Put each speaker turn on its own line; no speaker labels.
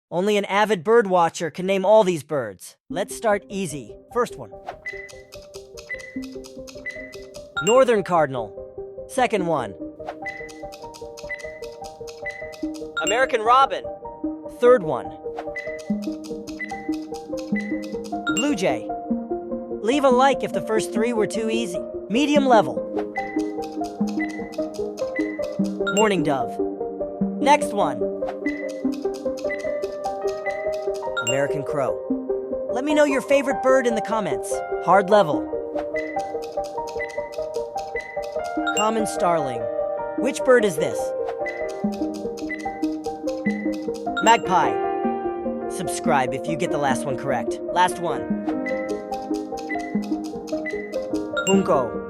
Only an avid bird watcher can name all these birds. Let's start easy. First one. Northern cardinal. Second one. American robin. Third one. Blue jay. Leave a like if the first three were too easy. Medium level. Mourning dove. Next one. American crow. Let me know your favorite bird in the comments. Hard level. Common starling. Which bird is this? Magpie. Subscribe if you get the last one correct. Last one. Junco.